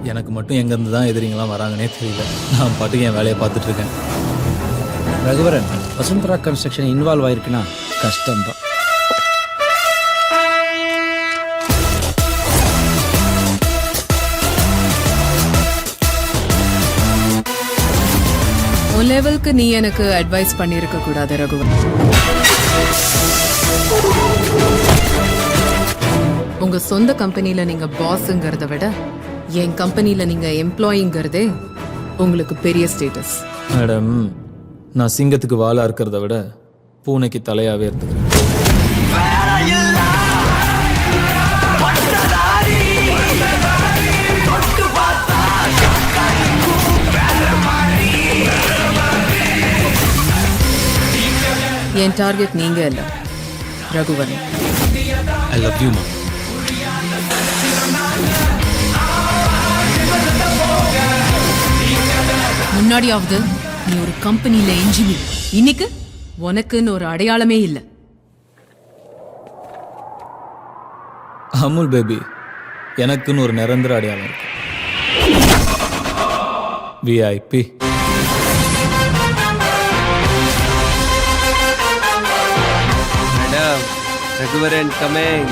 எனக்கு மட்டும் எங்கேருந்து தான் எதிரிங்களாம் வராங்கன்னே தெரியல. நான் பாட்டுக்கு என் வேலையை பார்த்துட்ருக்கேன். ரகுவரன், வசுந்தரா கன்ஸ்ட்ரக்ஷன் இன்வால்வ் ஆயிருக்குன்னா கஷ்டம்தான். உன் லெவலுக்கு நீ எனக்கு அட்வைஸ் பண்ணியிருக்க கூடாது ரகுவன். உங்க சொந்த கம்பெனில நீங்க பாஸ்ங்கிறத விட என் கம்பெனில நீங்க எம்ப்ளாயிங்கிறதே உங்களுக்கு பெரிய ஸ்டேட்டஸ். மேடம், நான் சிங்கத்துக்கு வாழா இருக்கிறத விட பூனைக்கு தலையாவே இருந்துக்கிறேன். என் டார்கெட் நீங்க இல்ல ரகுவன். ஐ லவ் யூ மா. முன்னாடியாவது நீ ஒரு கம்பெனில இன்ஜினியர், இன்னைக்கு உனக்குன்னு ஒரு அடையாளமே இல்ல. அமுல் பேபி, எனக்குன்னு ஒரு நிரந்தர அடையாளம் இருக்கு. விஐபி. Madam, Raghuvaran coming.